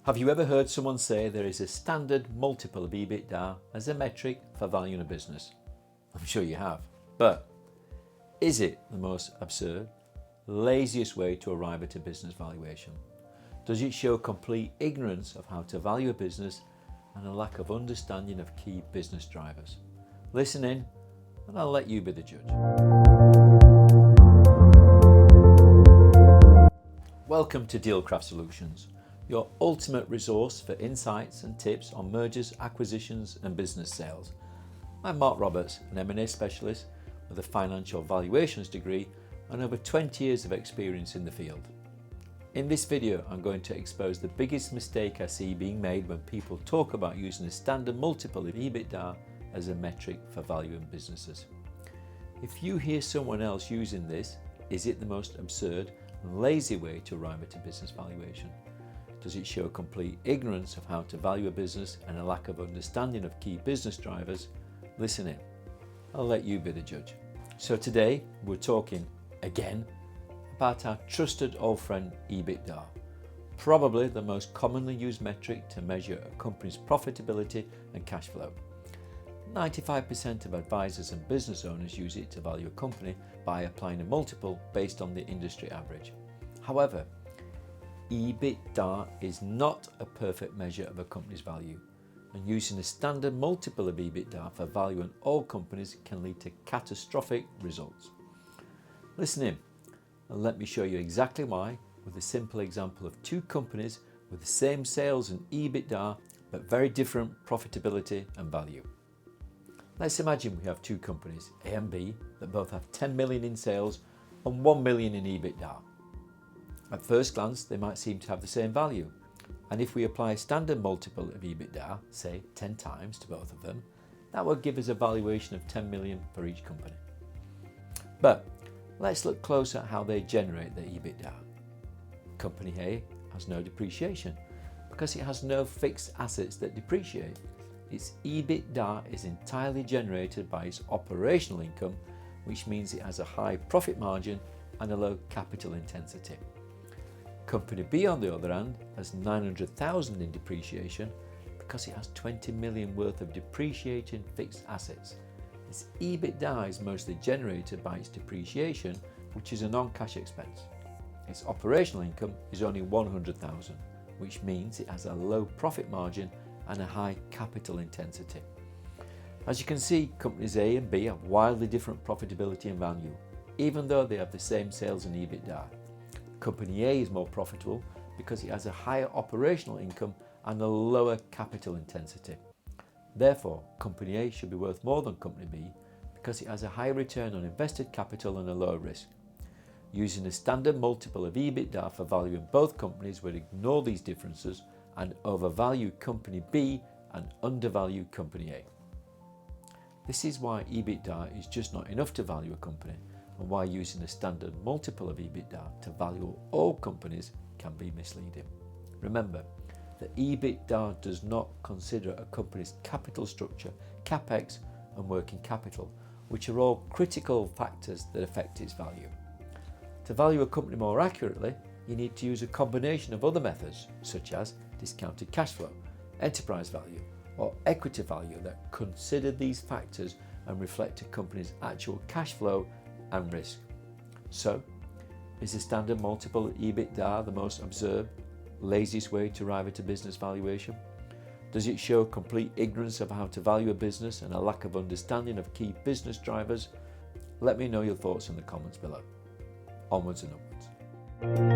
Have you ever heard someone say there is a standard multiple of EBITDA as a metric for valuing a business? I'm sure you have. But is it the most absurd, laziest way to arrive at a business valuation? Does it show complete ignorance of how to value a business and a lack of understanding of key business drivers? Listen in and I'll let you be the judge. Welcome to DealCraft Solutions, your ultimate resource for insights and tips on mergers, acquisitions and business sales. I'm Mark Roberts, an M&A specialist with a financial valuations degree and over 20 years of experience in the field. In this video, I'm going to expose the biggest mistake I see being made when people talk about using a standard multiple of EBITDA as a metric for valuing businesses. If you hear someone else using this, is it the most absurd and lazy way to arrive at a business valuation? Does it show complete ignorance of how to value a business and a lack of understanding of key business drivers? Listen in. I'll let you be the judge. So today we're talking again about our trusted old friend EBITDA, probably the most commonly used metric to measure a company's profitability and cash flow. 95% of advisors and business owners use it to value a company by applying a multiple based on the industry average. However, EBITDA is not a perfect measure of a company's value, and using a standard multiple of EBITDA for valuing all companies can lead to catastrophic results. Listen in and let me show you exactly why with a simple example of two companies with the same sales and EBITDA but very different profitability and value. Let's imagine we have two companies, A and B, that both have 10 million in sales and 1 million in EBITDA. At first glance, they might seem to have the same value, and if we apply a standard multiple of EBITDA, say 10 times to both of them, that would give us a valuation of 10 million for each company. But let's look closer at how they generate their EBITDA. Company A has no depreciation because it has no fixed assets that depreciate. Its EBITDA is entirely generated by its operational income, which means it has a high profit margin and a low capital intensity. Company B, on the other hand, has 900,000 in depreciation because it has 20 million worth of depreciating fixed assets. Its EBITDA is mostly generated by its depreciation, which is a non-cash expense. Its operational income is only 100,000, which means it has a low profit margin and a high capital intensity. As you can see, companies A and B have wildly different profitability and value, even though they have the same sales and EBITDA. Company A is more profitable because it has a higher operational income and a lower capital intensity. Therefore, Company A should be worth more than Company B because it has a higher return on invested capital and a lower risk. Using a standard multiple of EBITDA for valuing both companies would ignore these differences and overvalue Company B and undervalue Company A. This is why EBITDA is just not enough to value a company, and why using a standard multiple of EBITDA to value all companies can be misleading. Remember that EBITDA does not consider a company's capital structure, CapEx and working capital, which are all critical factors that affect its value. To value a company more accurately, you need to use a combination of other methods such as discounted cash flow, enterprise value or equity value that consider these factors and reflect a company's actual cash flow and risk. So, is the standard multiple of EBITDA the most absurd, laziest way to arrive at a business valuation? Does it show complete ignorance of how to value a business and a lack of understanding of key business drivers? Let me know your thoughts in the comments below. Onwards and upwards.